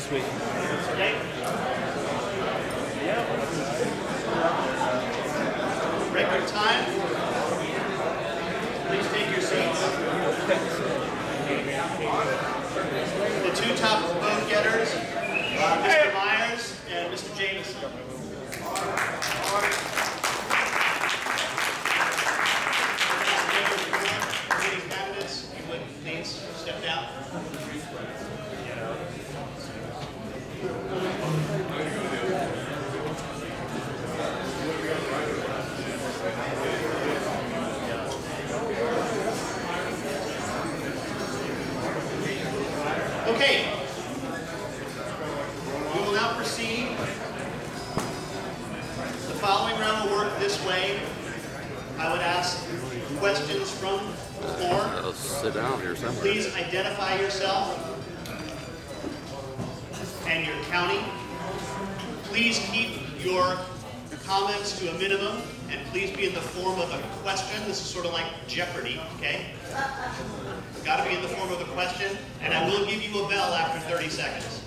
Sweet. Okay. Record time. Please take your seats. The two top vote getters, Mr. Myers and Mr. Jameson. Candidates, if you would please step down. Okay, we will now proceed. The following round will work this way. I would ask questions from the floor. Let's sit down here somewhere. Please identify yourself and your county. Please keep your comments to a minimum, and please be in the form of a question. This is sort of like Jeopardy, okay? Got to be in the form of a question, and I will give you a bell after 30 seconds.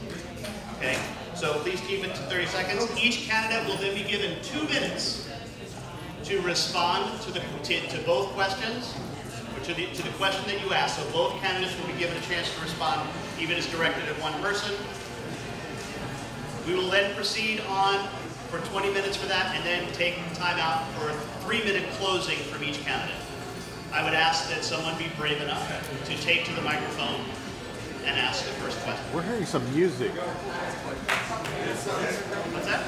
Okay? So please keep it to 30 seconds. Each candidate will then be given 2 minutes to respond to both questions, or to the question that you asked. So both candidates will be given a chance to respond, even as directed at one person. We will then proceed on for 20 minutes for that, and then take time out for a 3-minute closing from each candidate. I would ask that someone be brave enough to take to the microphone and ask the first question. We're hearing some music. What's that?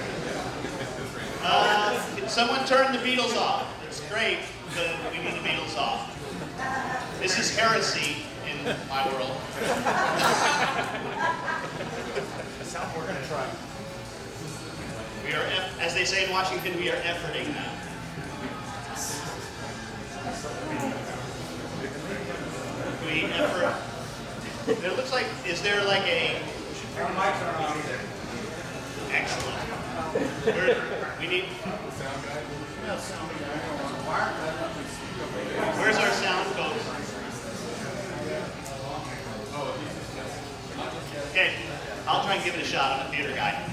Can someone turn the Beatles off? It's great, but we need the Beatles off. This is heresy in my world. We're going to try. We are, as they say in Washington, we are efforting now. We effort. It looks like, is there like a... Excellent. We need... Where's our sound folks? Okay, I'll try and give it a shot. I'm a theater guy.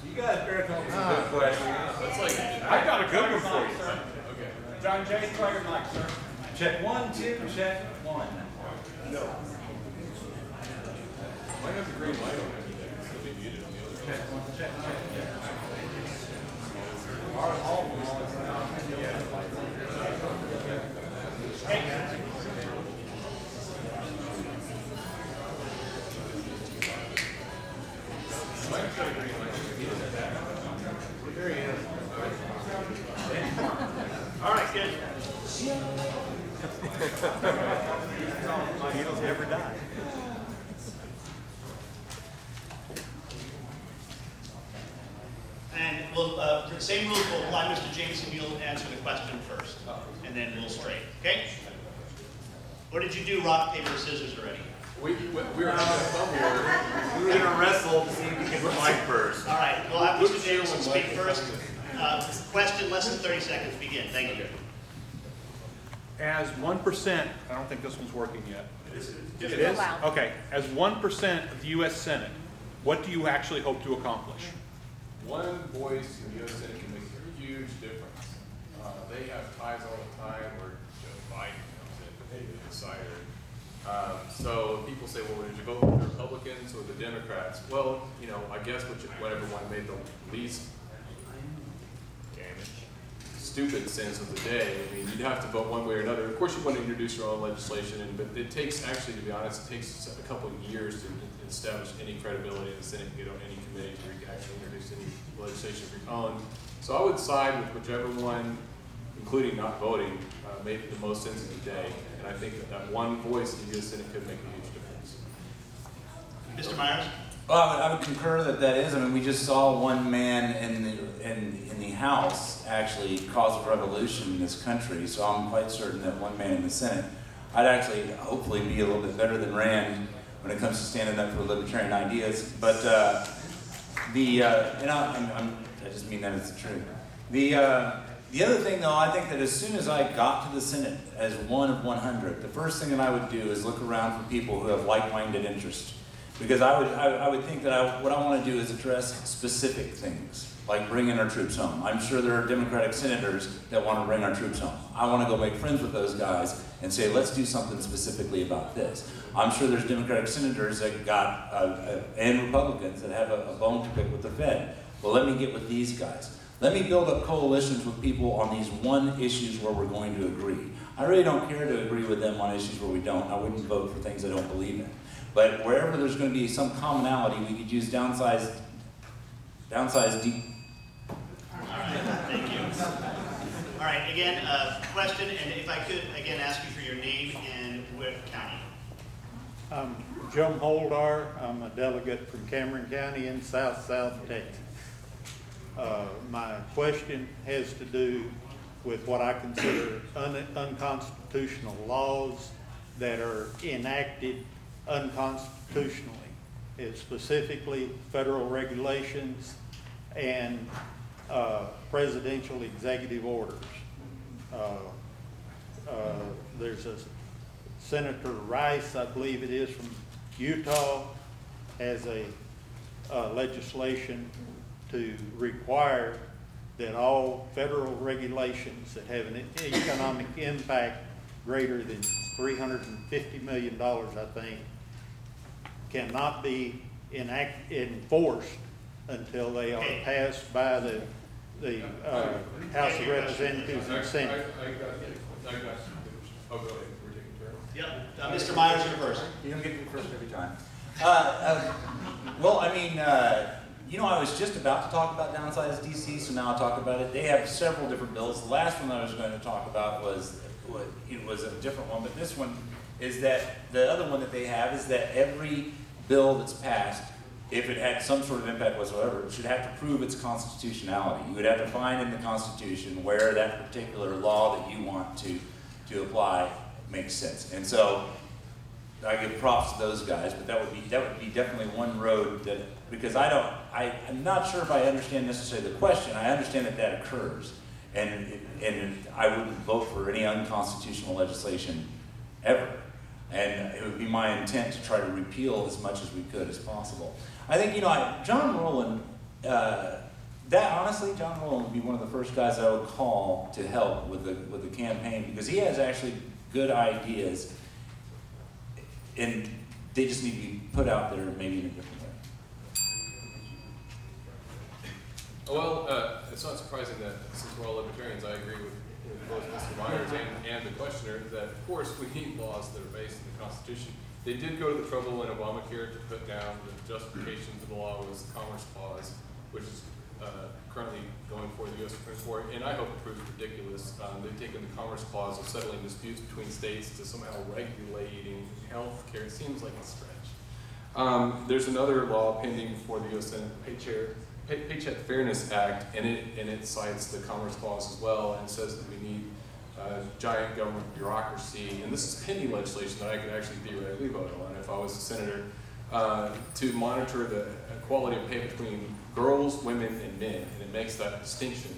You guys better come up with a good question. I got a good one for you. Okay. John J. Try your mic, sir. Check 1, 2, check 1. No. Might have the green light on it. It'll be muted on the other Check 1, check. There he is. All right, good. Beatles never die. And we'll, the same rules will apply. Mr. Jameson, you'll answer the question first, and then we'll straight. Okay? Or did you do rock, paper, scissors already? We were having a fun here. We were going to wrestle to see if you could fight first. All right, we'll have Mr. Jameson speak first. Question, less than 30 seconds. Begin. Thank you. As 1%, I don't think this one's working yet. It It is? Okay. As 1% of the U.S. Senate, what do you actually hope to accomplish? One voice in the U.S. Senate can make a huge difference. They have ties all the time where Joe Biden comes in, the decider. So people say, well, did you vote for the Republicans or the Democrats? Well, you know, I guess whatever one made the least stupid sense of the day. I mean, you'd have to vote one way or another. Of course, you want to introduce your own legislation, but it takes, actually, to be honest, it takes a couple of years to establish any credibility in the Senate, get on any committee to actually introduce any legislation of your own. So I would side with whichever one, including not voting, made the most sense of the day. And I think that one voice in the U.S. Senate could make a huge difference. Mr. Myers? Well, I would concur that is. I mean, we just saw one man in the House actually cause a revolution in this country. So I'm quite certain that one man in the Senate, I'd actually hopefully be a little bit better than Rand when it comes to standing up for libertarian ideas. But and I just mean that as the truth. The other thing, though, I think that as soon as I got to the Senate as one of 100, the first thing that I would do is look around for people who have like-minded interests. Because I would think that what I want to do is address specific things, like bringing our troops home. I'm sure there are Democratic senators that want to bring our troops home. I want to go make friends with those guys and say, let's do something specifically about this. I'm sure there's Democratic senators that and Republicans that have a bone to pick with the Fed. Well, let me get with these guys. Let me build up coalitions with people on these issues where we're going to agree. I really don't care to agree with them on issues where we don't. I wouldn't vote for things I don't believe in. But wherever there's going to be some commonality, we could use downsized deep. All right, thank you. All right, again, question, and if I could, again, ask you for your name and what county. I'm Jim Holdar. I'm a delegate from Cameron County in South Texas. My question has to do with what I consider unconstitutional laws that are enacted unconstitutionally. It's specifically federal regulations and presidential executive orders. There's a Senator Rice, I believe it is, from Utah, has a legislation to require that all federal regulations that have an economic impact greater than $350 million, I think, cannot be enforced until they are passed by the House of Representatives and Senate. I got you. Oh, go ahead. We're taking turn. Yep, Mr. Myers, you're first. You don't get to be first every time. Well, I mean, I was just about to talk about downsized DC, so now I'll talk about it. They have several different bills. The last one I was going to talk about was a different one, but this one is that the other one that they have is that every bill that's passed, if it had some sort of impact whatsoever, it should have to prove its constitutionality. You would have to find in the Constitution where that particular law that you want to apply makes sense. And so I give props to those guys, but that would be definitely one road that, because I'm not sure if I understand necessarily the question. I understand that occurs, and I wouldn't vote for any unconstitutional legislation ever. And it would be my intent to try to repeal as much as we could as possible. I think, John Rowland, John Rowland would be one of the first guys I would call to help with the campaign, because he has actually good ideas, and they just need to be put out there maybe in a different way. Well, it's not surprising that since we're all libertarians, I agree with both Mr. Myers and the questioner that, of course, we need laws that are based in the Constitution. They did go to the trouble in Obamacare to put down the justification for the law was the Commerce Clause, which is currently going for the U.S. Supreme Court, and I hope it proves ridiculous. They've taken the Commerce Clause of settling disputes between states to somehow regulating health care. It seems like a stretch. There's another law pending before the U.S. Senate, Paycheck Fairness Act, and it cites the Commerce Clause as well, and says that we need giant government bureaucracy, and this is pending legislation that I could actually theoretically vote on if I was a senator, to monitor the equality of pay between girls, women, and men, and it makes that distinction,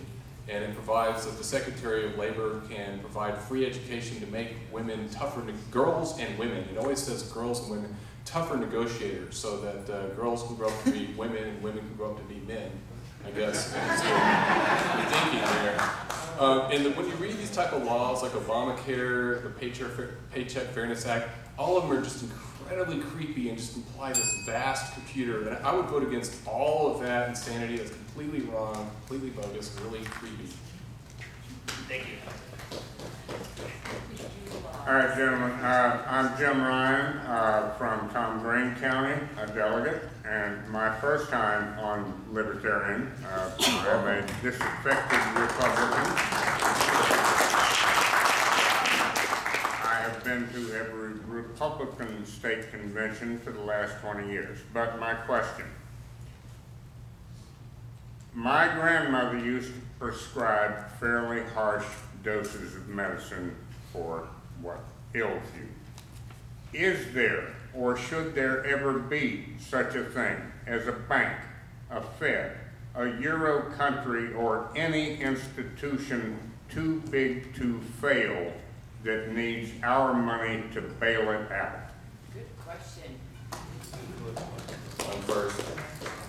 and it provides that the Secretary of Labor can provide free education to make women tougher, girls and women, it always says girls and women, tougher negotiators, so that girls can grow up to be women and women can grow up to be men, I guess, is the thinking there. And when you read these type of laws like Obamacare, the Paycheck Fairness Act, all of them are just incredibly creepy and just imply this vast computer. And I would vote against all of that insanity. That's completely wrong, completely bogus, and really creepy. Thank you. All right, gentlemen. I'm Jim Ryan from Tom Green County, a delegate, and my first time on Libertarian. I'm a disaffected Republican. I have been to every Republican state convention for the last 20 years. But my question, my grandmother used to prescribe fairly harsh doses of medicine for what ails you. Is there, or should there ever be, such a thing as a bank, a Fed, a Euro country or any institution too big to fail that needs our money to bail it out? Good question. First.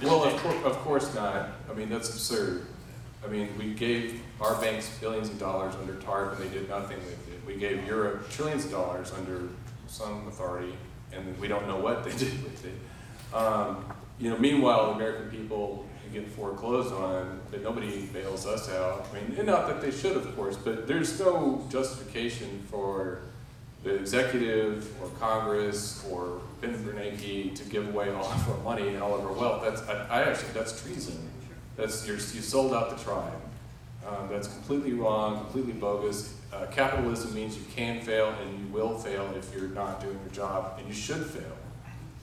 Well, of course not. I mean, that's absurd. I mean, we gave our banks billions of dollars under TARP and they did nothing with it. We gave Europe trillions of dollars under some authority and we don't know what they did with it. You know, meanwhile, the American people get foreclosed on, but nobody bails us out. I mean, and not that they should, of course, but there's no justification for the executive or Congress or Ben Bernanke to give away all of our money and all of our wealth. That's treason. You sold out the tribe. That's completely wrong, completely bogus. Capitalism means you can fail and you will fail if you're not doing your job, and you should fail.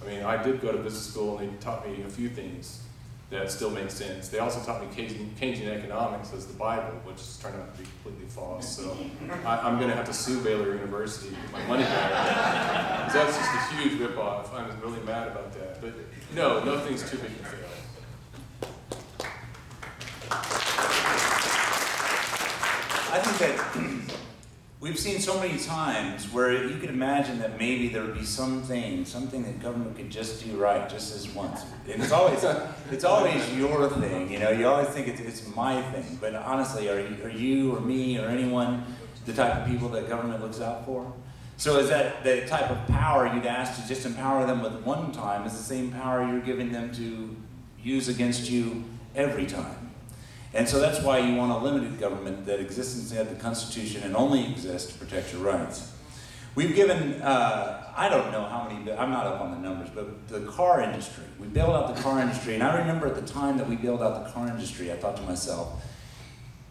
I mean, I did go to business school and they taught me a few things that still make sense. They also taught me Keynesian economics as the Bible, which has turned out to be completely false. So I'm going to have to sue Baylor University to get my money back. Because that's just a huge ripoff. I'm really mad about that. But no, nothing's too big to fail. I think that we've seen so many times where you could imagine that maybe there would be something that government could just do right, just this once. And it's always your thing, you know. You always think it's my thing. But honestly, are you or me or anyone the type of people that government looks out for? So is that the type of power you'd ask to just empower them with one time is the same power you're giving them to use against you every time? And so that's why you want a limited government that exists inside the Constitution and only exists to protect your rights. We've given, I don't know how many, I'm not up on the numbers, but the car industry. We bailed out the car industry, and I remember at the time that we bailed out the car industry, I thought to myself,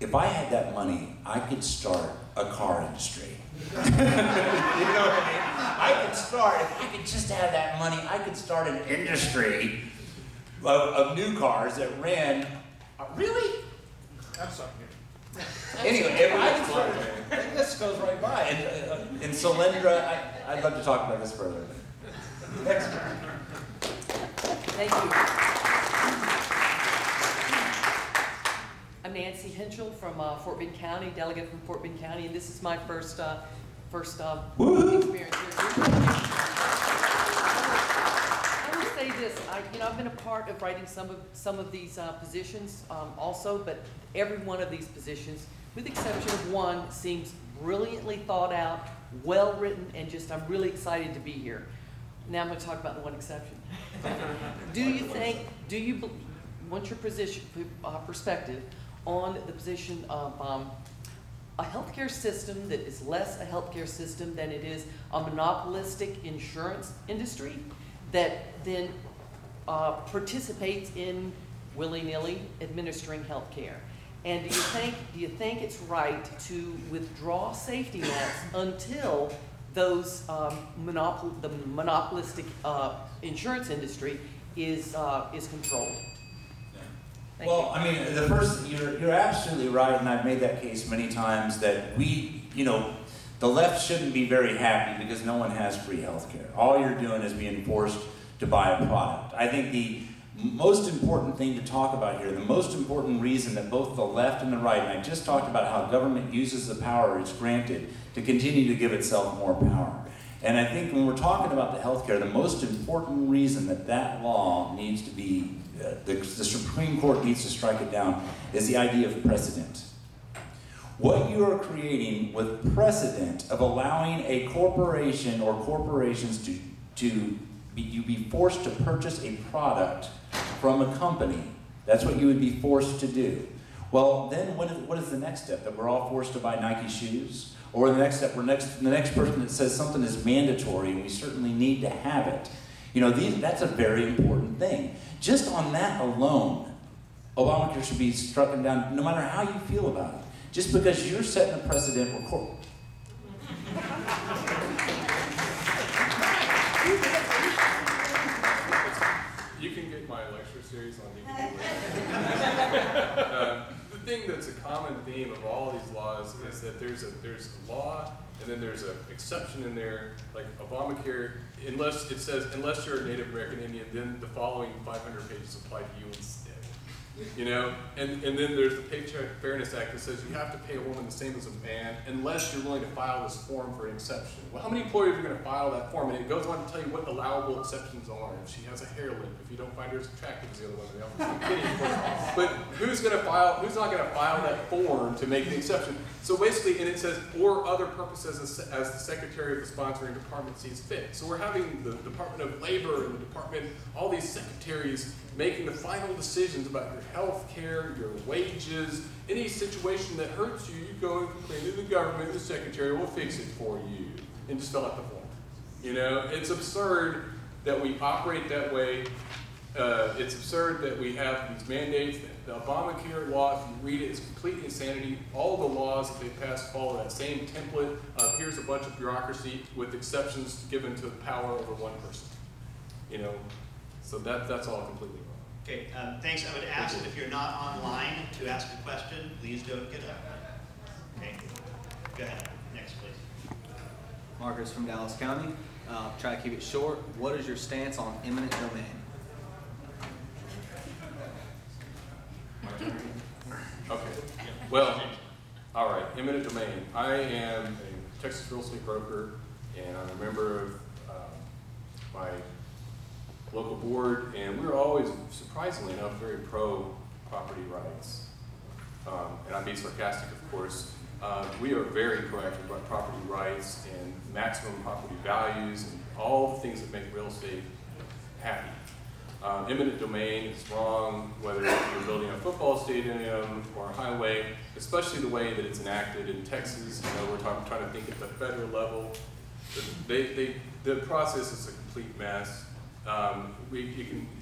if I had that money, I could start a car industry. You know what I mean? I could start, if I could just have that money, I could start an industry of new cars that ran, really? I'm sorry. Anyway, if I can start, this goes right by. And in Solyndra, I'd love to talk about this further. Next. Thank you. I'm Nancy Henschel from Fort Bend County, delegate from Fort Bend County, and this is my first experience here. Say this, I've been a part of writing some of these positions also, but every one of these positions, with the exception of one, seems brilliantly thought out, well written, and I'm really excited to be here. Now I'm going to talk about the one exception. What's your perspective on the position of a healthcare system that is less a healthcare system than it is a monopolistic insurance industry that then participates in willy-nilly administering health care? And do you think it's right to withdraw safety nets until those the monopolistic insurance industry is controlled? Well, I mean, you're absolutely right, and I've made that case many times that the left shouldn't be very happy because no one has free health care. All you're doing is being forced to buy a product. I think the most important thing to talk about here, the most important reason that both the left and the right, and I just talked about how government uses the power it's granted to continue to give itself more power. And I think when we're talking about the healthcare, the most important reason that law needs to be, the Supreme Court needs to strike it down, is the idea of precedent. What you are creating with precedent of allowing a corporation or corporations to be forced to purchase a product from a company. That's what you would be forced to do. Well, then what is the next step? That we're all forced to buy Nike shoes? Or the next step, the next person that says something is mandatory and we certainly need to have it. That's a very important thing. Just on that alone, Obamacare should be struck down no matter how you feel about it. Just because you're setting a precedent or You can get my lecture series on DVD. The thing that's a common theme of all these laws is that there's a law and then there's an exception in there, like Obamacare, unless it says, unless you're a Native American Indian, then the following 500 pages apply to you instead. You know, and then there's the Paycheck Fairness Act that says you have to pay a woman the same as a man unless you're willing to file this form for an exception. Well, how many employers are going to file that form? And it goes on to tell you what allowable exceptions are. If she has a hair lip, if you don't find her as attractive as the other one in the office, I'm kidding. But who's going to file? Who's not going to file that form to make an exception? So basically, and it says for other purposes as the secretary of the sponsoring department sees fit. So we're having the Department of Labor and the department, all these secretaries making the final decisions about your health care, your wages, any situation that hurts you, you go and complain to the government, the secretary will fix it for you, and just fill out the form. You know, it's absurd that we operate that way. It's absurd that we have these mandates. The Obamacare law, if you read it, is complete insanity. All the laws that they passed follow that same template of here's a bunch of bureaucracy with exceptions given to power over one person. You know, so that's all completely wrong. Okay, thanks. I would ask that if you're not online to ask a question, please don't get up. Okay, go ahead. Next, please. Marcus from Dallas County. Try to keep it short. What is your stance on eminent domain? Okay. Well, all right. Eminent domain. I am a Texas real estate broker, and I'm a member of my local board, and we're always, surprisingly enough, very pro property rights. And I'm being sarcastic, of course. We are very proactive about property rights and maximum property values and all the things that make real estate happy. Eminent domain is wrong, whether you're building a football stadium or a highway, especially the way that it's enacted in Texas. You know, we're trying to think at the federal level. The process is a complete mess.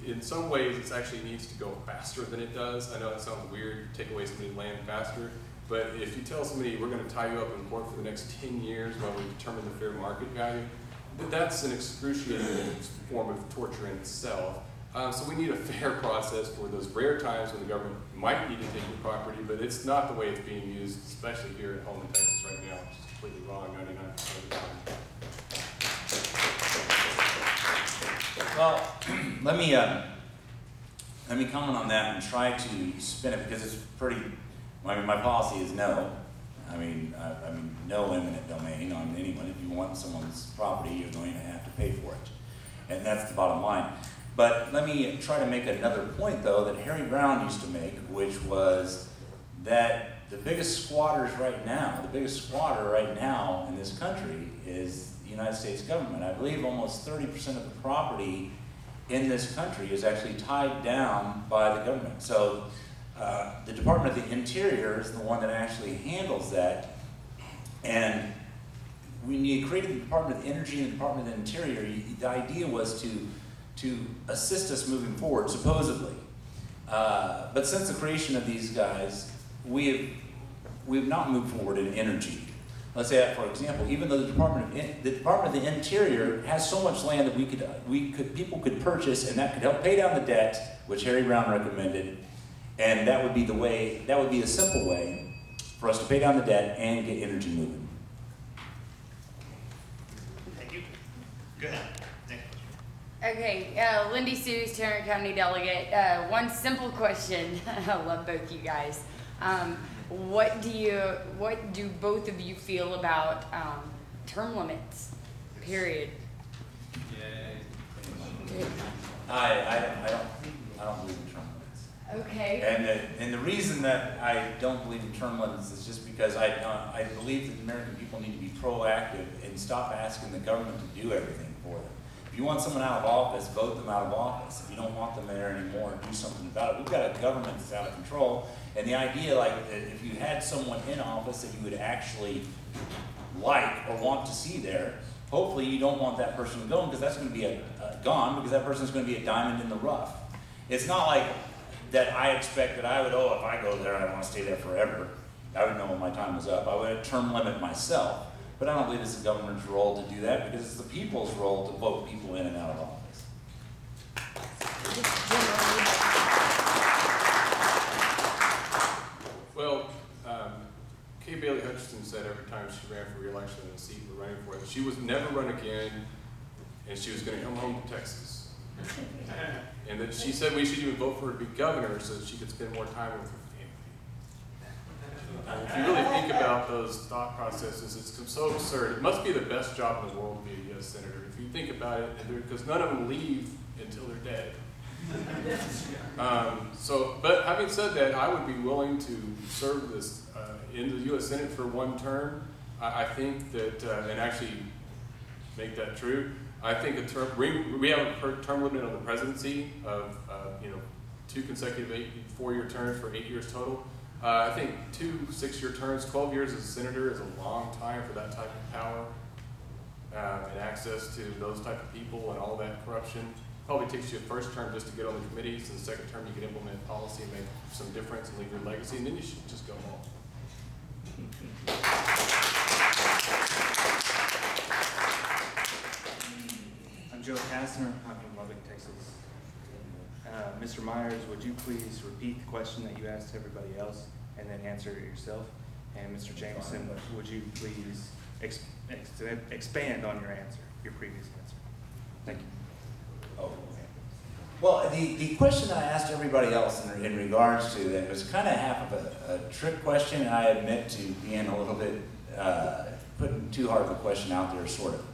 In some ways, it actually needs to go faster than it does. I know that sounds weird, take away somebody's land faster, but if you tell somebody we're going to tie you up in court for the next 10 years while we determine the fair market value, that's an excruciating form of torture in itself. So we need a fair process for those rare times when the government might need to take your property, but it's not the way it's being used, especially here at home in Texas right now, which is completely wrong 99% of the time. Well, let me comment on that and try to spin it because it's pretty. I mean, my policy is no. I mean, no eminent domain on anyone. If you want someone's property, you're going to have to pay for it, and that's the bottom line. But let me try to make another point, though, that Harry Brown used to make, which was that the biggest squatter right now in this country is the United States government. I believe almost 30% of the property in this country is actually tied down by the government. So the Department of the Interior is the one that actually handles that. And when you created the Department of Energy and the Department of the Interior, the idea was to assist us moving forward, supposedly. But since the creation of these guys, we have not moved forward in energy. Let's say that, for example, even though the Department of the Interior has so much land that people could purchase, and that could help pay down the debt, which Harry Brown recommended, and that would be a simple way for us to pay down the debt and get energy moving. Thank you. Go ahead. Next question. Okay, Lindy Sues, Tarrant County delegate. One simple question. I love both you guys. What do both of you feel about term limits? Period. I don't believe in term limits. Okay. And the reason that I don't believe in term limits is just because I believe that the American people need to be proactive and stop asking the government to do everything for them. If you want someone out of office, vote them out of office. If you don't want them there anymore, do something about it. We've got a government that's out of control, and the idea, like, that if you had someone in office that you would actually like or want to see there, hopefully you don't want that person going because that's going to be gone because that person's going to be a diamond in the rough. It's not like that I expect that I would, if I go there, I want to stay there forever. I would know when my time was up. I would term limit myself. But I don't believe it's the government's role to do that because it's the people's role to vote people in and out of office. Well, Kay Bailey Hutchinson said every time she ran for re-election in the seat we're running for it, she was never run again, and she was going to come home to Texas. And that she said we should even vote for her to be governor so that she could spend more time with her family. If you really think about those thought processes, it's so absurd. It must be the best job in the world to be a U.S. senator. If you think about it, because none of them leave until they're dead. But having said that, I would be willing to serve this in the U.S. Senate for one term. I think that, and actually make that true. I think we have a term limit on the presidency of 2 consecutive 4-year terms for 8 years total. I think 2 6-year terms, 12 years as a senator is a long time for that type of power and access to those type of people and all that corruption. Probably takes you a first term just to get on the committees, and the second term you can implement policy and make some difference and leave your legacy, and then you should just go home. I'm Joe Kastner. I'm from Lubbock, Texas. Mr. Myers, would you please repeat the question that you asked everybody else and then answer it yourself? And Mr. Jameson, would you please expand on your answer, your previous answer? Thank you. Oh, well, the question I asked everybody else in regards to that was kind of half of a trick question, and I admit to being a little bit putting too hard of a question out there, sort of.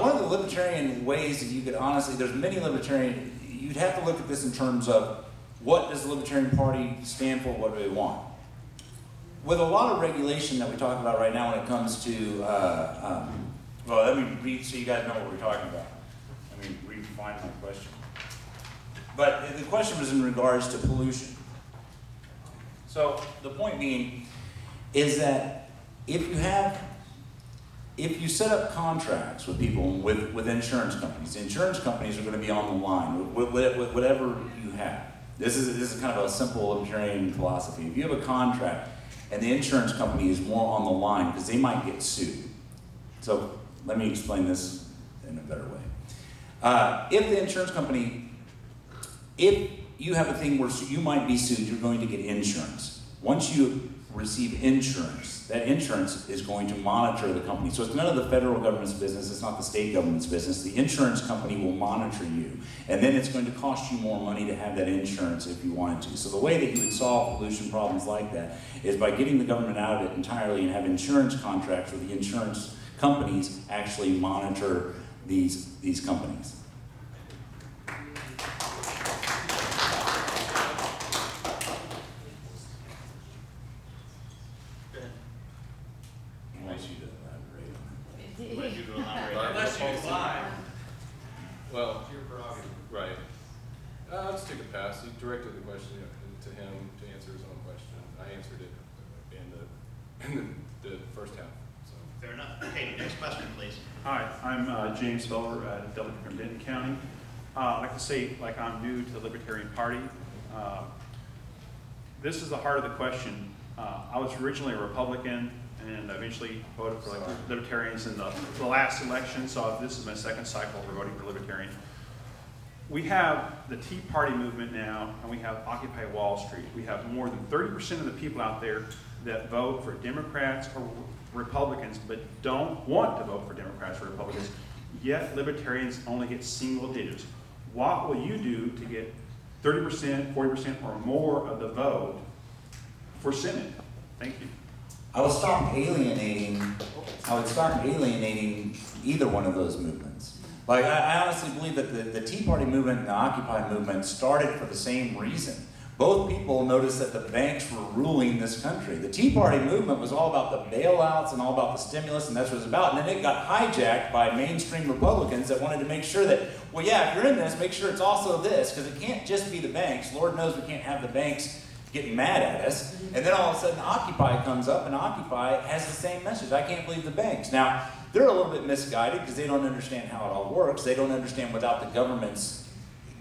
One of the libertarian ways that you could honestly, there's many libertarian, you'd have to look at this in terms of what does the Libertarian Party stand for, what do they want? With a lot of regulation that we talk about right now when it comes to, well, let me read so you guys know what we're talking about. Let me refine my question. But the question was in regards to pollution. So the point being is that if you set up contracts with people, with insurance companies, the insurance companies are going to be on the line with whatever you have. This is kind of a simple libertarian philosophy. If you have a contract and the insurance company is more on the line because they might get sued. So let me explain this in a better way. If the insurance company, if you have a thing where you might be sued, you're going to get insurance. Once you receive insurance, that insurance is going to monitor the company. So it's none of the federal government's business, it's not the state government's business. The insurance company will monitor you. And then it's going to cost you more money to have that insurance if you wanted to. So the way that you would solve pollution problems like that is by getting the government out of it entirely and have insurance contracts where the insurance companies actually monitor these companies. Unless you lie. Well, it's your prerogative. Right. I'll just take a pass. You directed the question to him to answer his own question. I answered it in the first half. So. Fair enough. Okay, next question, please. Hi, I'm James Feller, delegate from Denton County. I'd like to say, like, I'm new to the Libertarian Party. This is the heart of the question. I was originally a Republican, and I eventually voted for Libertarians in the last election, so this is my second cycle for voting for Libertarian. We have the Tea Party movement now, and we have Occupy Wall Street. We have more than 30% of the people out there that vote for Democrats or Republicans, but don't want to vote for Democrats or Republicans, yet Libertarians only get single digits. What will you do to get 30%, 40% or more of the vote for Senate? Thank you. I would stop alienating either one of those movements. Like, I honestly believe that the Tea Party movement and the Occupy movement started for the same reason. Both people noticed that the banks were ruling this country. The Tea Party movement was all about the bailouts and all about the stimulus, and that's what it was about. And then it got hijacked by mainstream Republicans that wanted to make sure that, well, yeah, if you're in this, make sure it's also this, because it can't just be the banks. Lord knows we can't have the banks getting mad at us. And then all of a sudden Occupy comes up, and Occupy has the same message. I can't believe the banks. Now, they're a little bit misguided because they don't understand how it all works. They don't understand without the government's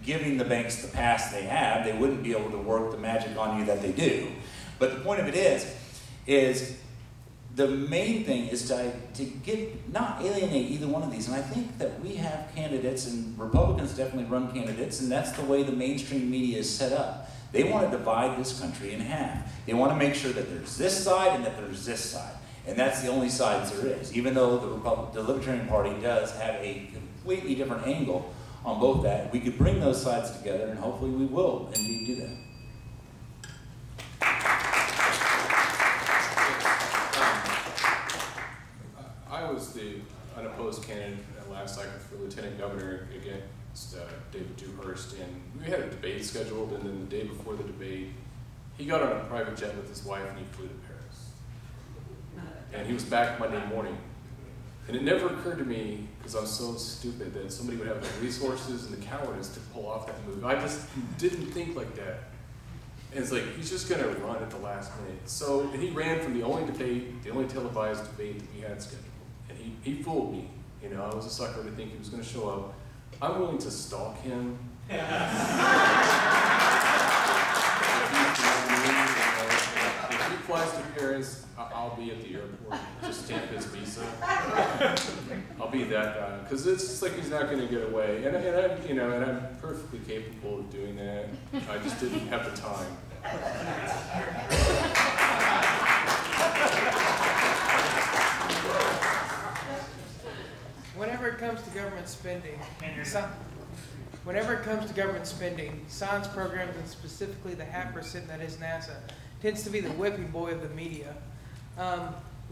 giving the banks the pass they have, they wouldn't be able to work the magic on you that they do. But the point of it is the main thing is to not alienate either one of these. And I think that we have candidates, and Republicans definitely run candidates, and that's the way the mainstream media is set up. They want to divide this country in half. They want to make sure that there's this side and that there's this side. And that's the only sides there is, even though the Libertarian Party does have a completely different angle on both that. We could bring those sides together, and hopefully we will indeed do that. I was the unopposed candidate last cycle for lieutenant governor against David Dewhurst, and we had a debate scheduled, and then the day before the debate, he got on a private jet with his wife and he flew to Paris. And he was back Monday morning. And it never occurred to me, because I'm so stupid, that somebody would have the resources and the cowardice to pull off that move. I just didn't think like that. And it's like, he's just going to run at the last minute. So, and he ran from the only debate, the only televised debate that we had scheduled. And he fooled me. You know, I was a sucker to think he was going to show up. I'm willing to stalk him. If he flies to Paris, I'll be at the airport, just stamp his visa. I'll be that guy, because it's just like he's not going to get away, and I'm perfectly capable of doing that. I just didn't have the time. Whenever it comes to government spending, science programs, and specifically the 0.5% that is NASA, tends to be the whipping boy of the media.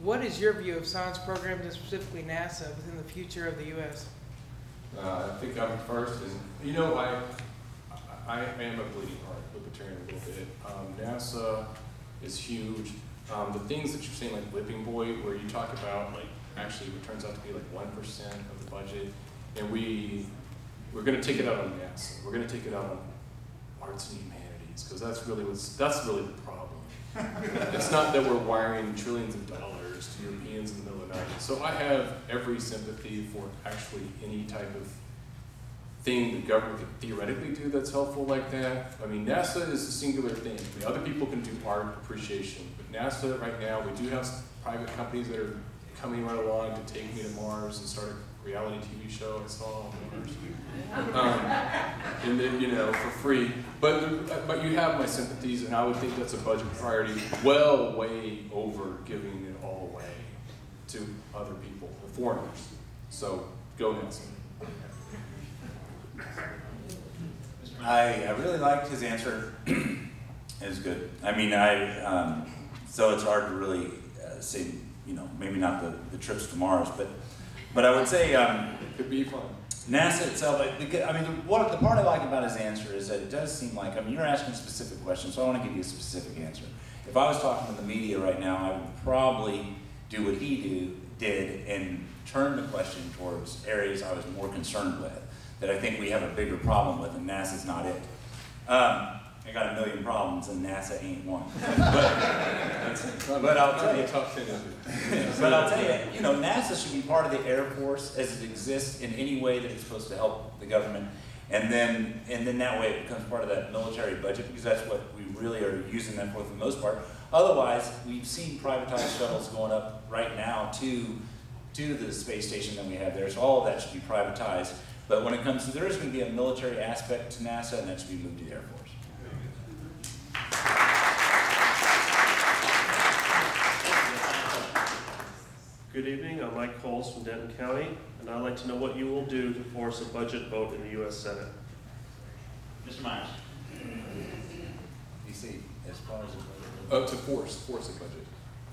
What is your view of science programs and specifically NASA within the future of the U.S.? I think I'm first, and you know, I am a bleeding heart libertarian a little bit. NASA is huge. The things that you're saying, like whipping boy, where you talk about like actually it turns out to be like 1% of the budget, and we're going to take it out on NASA. We're going to take it out on arts and humanities, because that's really the problem. It's not that we're wiring trillions of dollars to Europeans in the middle of the night. So I have every sympathy for actually any type of thing the government could theoretically do that's helpful like that. I mean, NASA is a singular thing. I mean, other people can do art appreciation, but NASA right now, we do have some private companies that are coming right along to take me to Mars and start a reality TV show I saw on Mars. And then, you know, for free. But you have my sympathies, and I would think that's a budget priority, well way over giving it all away to other people, the foreigners. So go NASA. I really liked his answer. It was good. I mean, so it's hard to really say, you know, maybe not the trips to Mars, but I would say could be fun. NASA itself. I mean, the part I like about his answer is that it does seem like, I mean, you're asking specific questions, so I want to give you a specific answer. If I was talking to the media right now, I would probably do what he did and turn the question towards areas I was more concerned with, that I think we have a bigger problem with, and NASA's not it. I got a million problems, and NASA ain't one. But I'll tell you, but I'll tell you, you know, NASA should be part of the Air Force as it exists in any way that it's supposed to help the government, and then that way it becomes part of that military budget, because that's what we really are using that for the most part. Otherwise, we've seen privatized shuttles going up right now to the space station that we have there, so all of that should be privatized. But when it comes to, there is going to be a military aspect to NASA, and that should be moved to the Air Force. Good evening, I'm Mike Coles from Denton County, and I'd like to know what you will do to force a budget vote in the U.S. Senate. Mr. Myers. DC, as far as to force a budget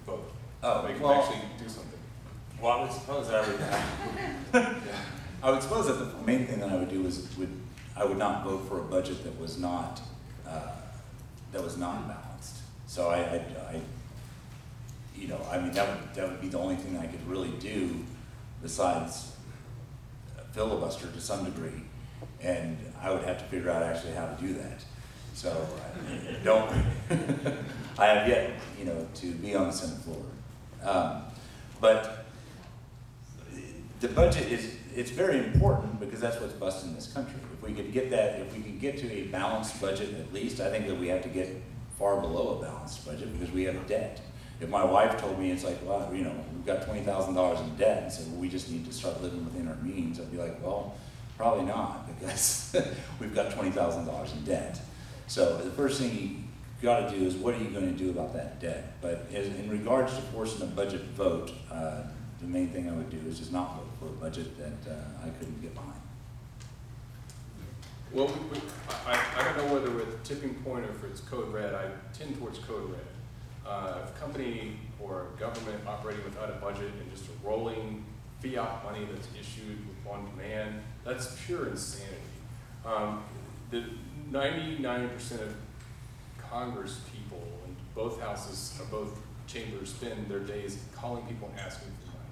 vote. Oh, Make well, actually do something. Well, I would suppose I would suppose that the main thing that I would do is I would not vote for a budget that was not balanced. So I you know, I mean, that would be the only thing I could really do besides filibuster to some degree, and I would have to figure out actually how to do that. So I have yet, you know, to be on the Senate floor. But the budget it's very important, because that's what's busting this country. If we could get to a balanced budget at least, I think that we have to get far below a balanced budget, because we have debt. If my wife told me, it's like, well, you know, we've got $20,000 in debt, and said, well, we just need to start living within our means, I'd be like, well, probably not, because we've got $20,000 in debt. So the first thing you got to do is, what are you going to do about that debt? But in regards to forcing a budget vote, the main thing I would do is just not vote for a budget that I couldn't get behind. Well, I don't know whether with tipping point or if it's code red. I tend towards code red. If a company or a government operating without a budget and just a rolling fiat money that's issued on demand, that's pure insanity. The 99% of Congress people in both houses or both chambers spend their days calling people and asking for money.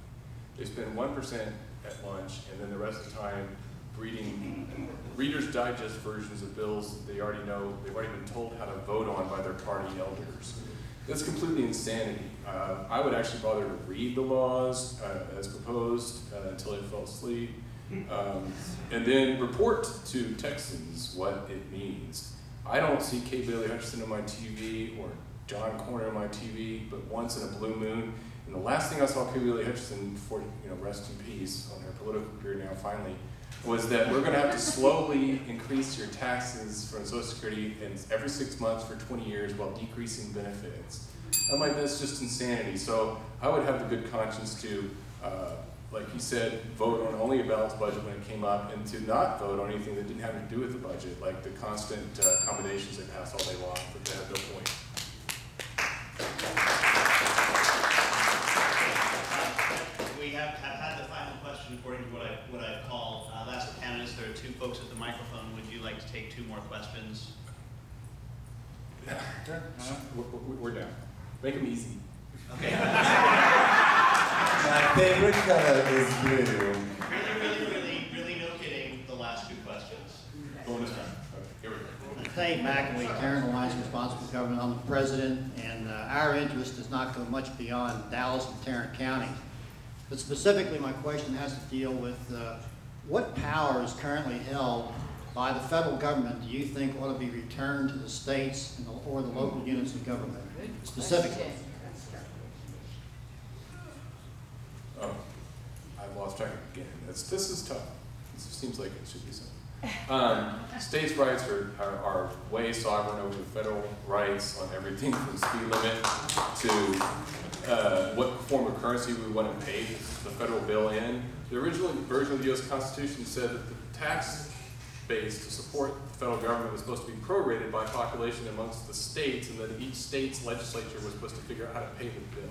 They spend 1% at lunch, and then the rest of the time reading Reader's Digest versions of bills that they already know, they've already been told how to vote on by their party elders. That's completely insanity. I would actually bother to read the laws as proposed until I fell asleep, and then report to Texans what it means. I don't see Kay Bailey Hutchison on my TV or John Corner on my TV, but once in a blue moon. And the last thing I saw Kay Bailey Hutchison before, rest in peace on her political career now finally, was that we're going to have to slowly increase your taxes from Social Security and every 6 months for 20 years while decreasing benefits. I'm like, that's just insanity. So I would have the good conscience to, like he said, vote on only a balanced budget when it came up, and to not vote on anything that didn't have to do with the budget, like the constant accommodations they pass all day long, but they have no point. We have had the final question according to what I've called. Last panelist, there are two folks at the microphone. Would you like to take 2 more questions? We're down. Make them easy. Okay. My favorite color is blue. Really no kidding, the last 2 questions. Bonus round. Okay, here we go. Tate McAwee, Tarrant Alliance Responsible Government. I'm the president, and our interest does not go much beyond Dallas and Tarrant County. But specifically, my question has to deal with what power is currently held by the federal government do you think ought to be returned to the states and or the local units of government, specifically? Oh, I've lost track again. This is tough. This seems like it should be something. States' rights are way sovereign over the federal rights on everything from speed limit to what form of currency we want to pay the federal bill in. The original version of the U.S. Constitution said that the tax base to support the federal government was supposed to be prorated by population amongst the states, and that each state's legislature was supposed to figure out how to pay the bill.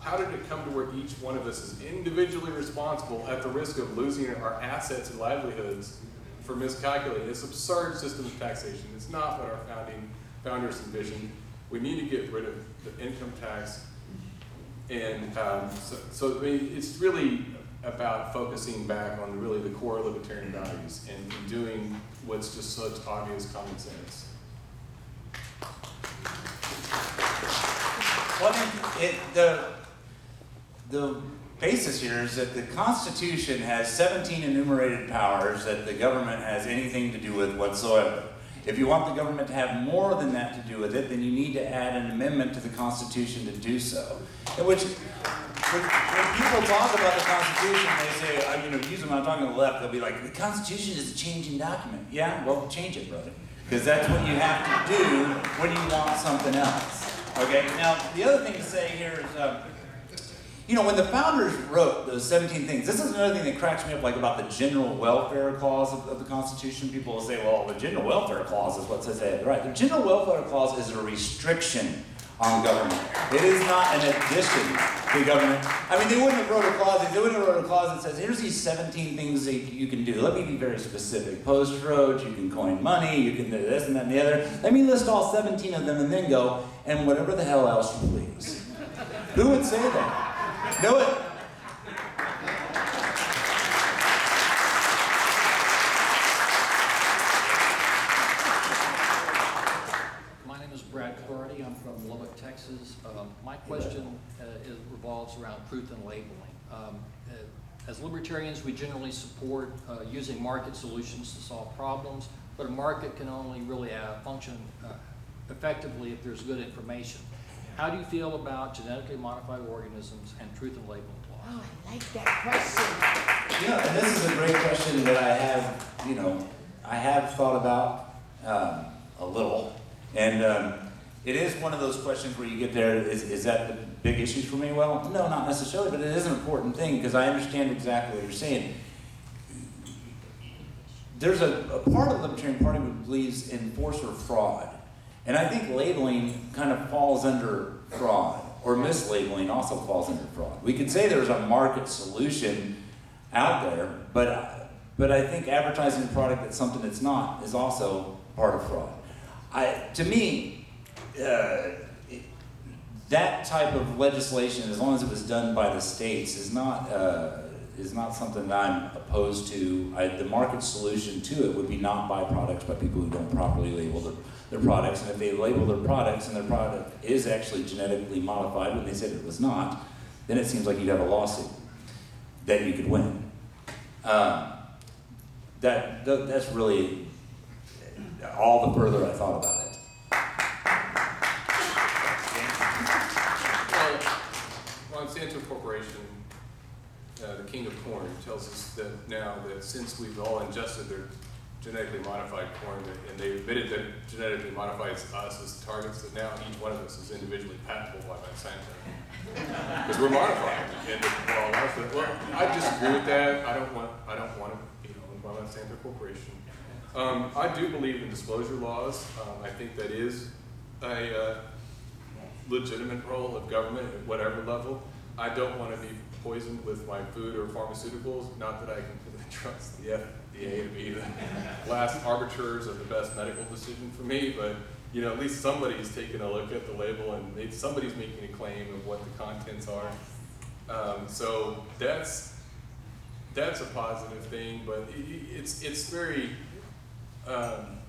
How did it come to where each one of us is individually responsible at the risk of losing our assets and livelihoods for miscalculating? This absurd system of taxation. It's not what our founders envisioned. We need to get rid of the income tax. And so I mean, it's really about focusing back on really the core libertarian values and doing what's just such obvious common sense. Well, I think the basis here is that the Constitution has 17 enumerated powers that the government has anything to do with whatsoever. If you want the government to have more than that to do with it, then you need to add an amendment to the Constitution to do so. In which, when people talk about the Constitution, they say, usually when I'm talking to the left, they'll be like, the Constitution is a changing document. Yeah, well, change it, brother. Because that's what you have to do when you want something else. Okay, now, the other thing to say here is, when the founders wrote those 17 things, this is another thing that cracks me up, like about the general welfare clause of the Constitution. People will say, well, the general welfare clause is what says that. Right, the general welfare clause is a restriction on government. It is not an addition to government. I mean, they wouldn't have wrote a clause. They wouldn't have wrote a clause that says, here's these 17 things that you can do. Let me be very specific. Post roads, you can coin money, you can do this and that and the other. Let me list all 17 of them and then go, and whatever the hell else you please. Who would say that? Do it. My name is Brad Clardy. I'm from Lubbock, Texas. My question revolves around truth and labeling. As libertarians, we generally support using market solutions to solve problems, but a market can only really function effectively if there's good information. How do you feel about genetically modified organisms and truth and labeling laws? Oh, I like that question. And this is a great question that I have thought about a little. And it is one of those questions where you get there, is that the big issues for me? Well, no, not necessarily, but it is an important thing because I understand exactly what you're saying. there's a part of the Libertarian Party that believes in force or fraud. And I think labeling kind of falls under fraud, or mislabeling also falls under fraud. We could say there's a market solution out there, but I think advertising a product that's something that's not is also part of fraud. To me, that type of legislation, as long as it was done by the states, is not something that I'm opposed to. The market solution to it would be not buy products by people who don't properly label their products. And if they label their products and their product is actually genetically modified when they said it was not, then it seems like you'd have a lawsuit that you could win. That's really all the further I thought about it. Monsanto Corporation, the king of corn, tells us that now that since we've all ingested their genetically modified corn, and they admitted that genetically modifies us as targets, that now each one of us is individually patentable by Monsanto. Because we're modified. And well, I disagree with that. I don't want to be owned by Monsanto Corporation. I do believe in disclosure laws. I think that is a legitimate role of government at whatever level. I don't want to be poisoned with my food or pharmaceuticals. Not that I completely trust the FDA to be the last arbiters of the best medical decision for me, but at least somebody's taking a look at the label and somebody's making a claim of what the contents are. So that's a positive thing, but it's very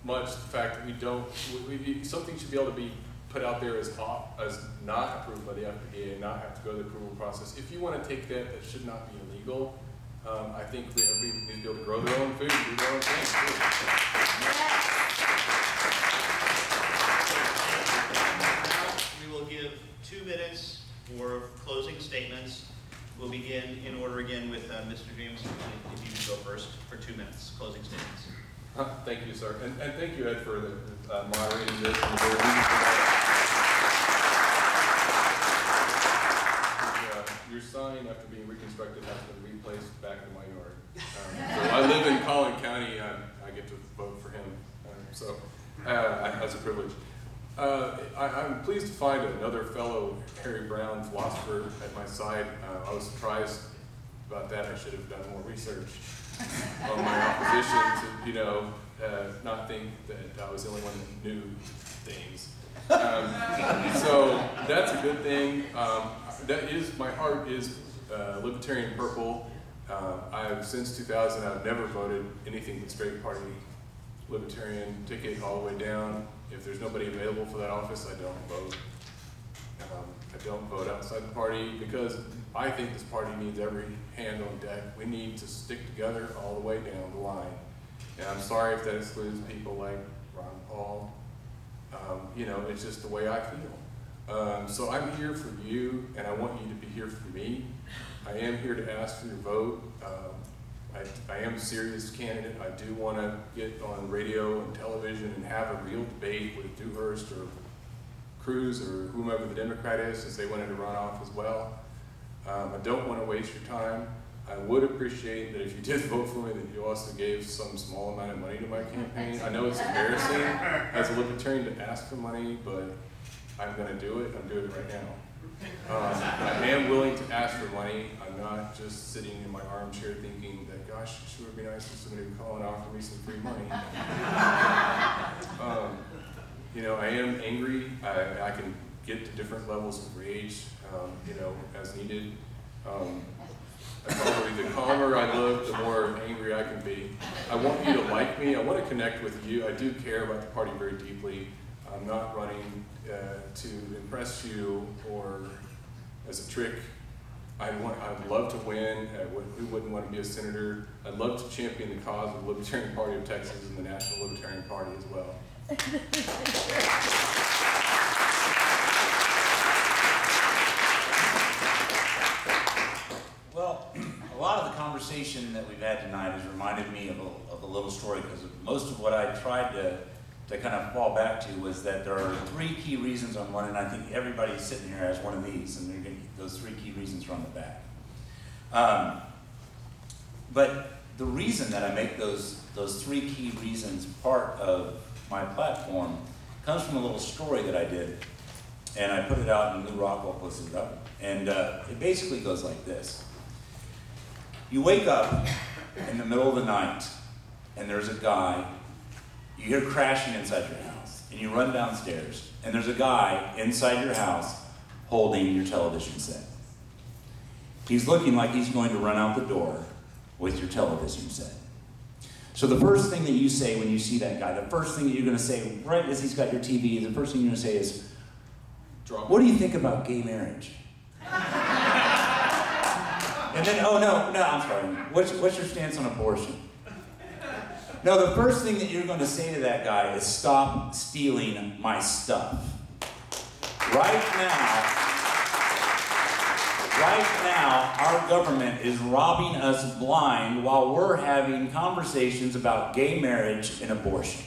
much the fact that something should be able to be put out there as not approved by the FDA and not have to go through the approval process. If you want to take that should not be illegal. I think everybody needs to be able to grow their own food and do their own thing. We will give 2 minutes for closing statements. We'll begin in order again with Mr. James, if you could go first for 2 minutes, closing statements. Thank you, sir. And thank you, Ed, for moderating this. Your sign, after being reconstructed, has been replaced back in my yard. So I live in Collin County. I get to vote for him. So that's a privilege. I'm pleased to find another fellow Harry Brown philosopher at my side. I was surprised about that. I should have done more research on my opposition to, not think that I was the only one that knew things. So that's a good thing. My heart is Libertarian purple. Since 2000, I've never voted anything but straight party Libertarian ticket all the way down. If there's nobody available for that office, I don't vote. I don't vote outside the party because I think this party needs every hand on deck. We need to stick together all the way down the line. And I'm sorry if that excludes people like Ron Paul. It's just the way I feel. So I'm here for you, and I want you to be here for me. I am here to ask for your vote. I am a serious candidate. I do want to get on radio and television and have a real debate with Dewhurst or Cruz or whomever the Democrat is, since they wanted to run off as well. I don't want to waste your time. I would appreciate that if you did vote for me, that you also gave some small amount of money to my campaign. I know it's embarrassing as a Libertarian to ask for money, but I'm going to do it. I'm doing it right now. I am willing to ask for money. I'm not just sitting in my armchair thinking that, gosh, it sure would be nice if somebody would call and offer me some free money. I am angry. I can get to different levels of rage, as needed. Probably the calmer I look, the more angry I can be. I want you to like me. I want to connect with you. I do care about the party very deeply. I'm not running to impress you or as a trick. I'd love to win. Who wouldn't want to be a senator? I'd love to champion the cause of the Libertarian Party of Texas and the National Libertarian Party as well. Well, a lot of the conversation that we've had tonight has reminded me of a little story, because most of what I tried to kind of fall back to was that there are 3 key reasons on one, and I think everybody sitting here has one of these, and those 3 key reasons are on the back. But the reason that I make those three key reasons part of my platform comes from a little story that I did, and I put it out, and Lou Rockwell posted it up, and it basically goes like this. You wake up in the middle of the night, and there's a guy, you hear crashing inside your house, and you run downstairs, and there's a guy inside your house holding your television set. He's looking like he's going to run out the door with your television set. So the first thing that you say when you see that guy, the first thing that you're going to say right as he's got your TV, the first thing you're going to say is, what do you think about gay marriage? And then, oh no, I'm sorry, what's your stance on abortion? No, the first thing that you're going to say to that guy is, stop stealing my stuff. Right now, our government is robbing us blind while we're having conversations about gay marriage and abortion.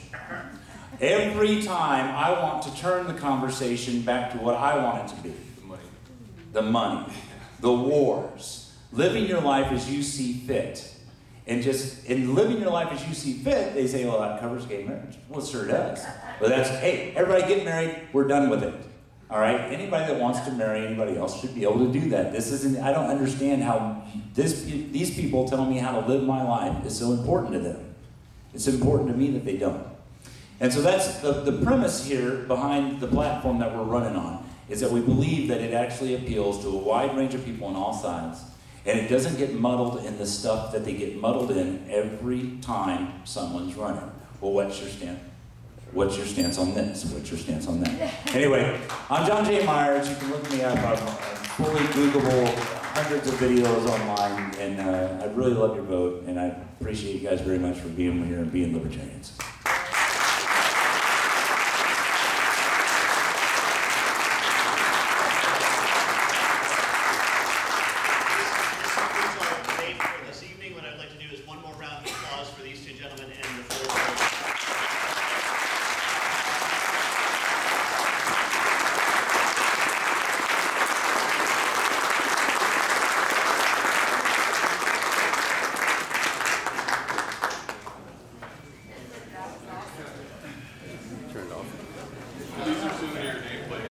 Every time I want to turn the conversation back to what I want it to be. The money, the wars, living your life as you see fit. And just in living your life as you see fit, they say, well, that covers gay marriage. Well, it sure does. But that's, hey, everybody get married, we're done with it. All right? Anybody that wants to marry anybody else should be able to do that. This isn't, I don't understand how these people telling me how to live my life is so important to them. It's important to me that they don't. And so that's the premise here behind the platform that we're running on, is that we believe that it actually appeals to a wide range of people on all sides, and it doesn't get muddled in the stuff that they get muddled in every time someone's running. Well, what's your stance? What's your stance on this? What's your stance on that? Anyway, I'm John J. Myers. You can look me up. I'm fully Googleable, hundreds of videos online, and I really love your vote, and I appreciate you guys very much for being here and being libertarians.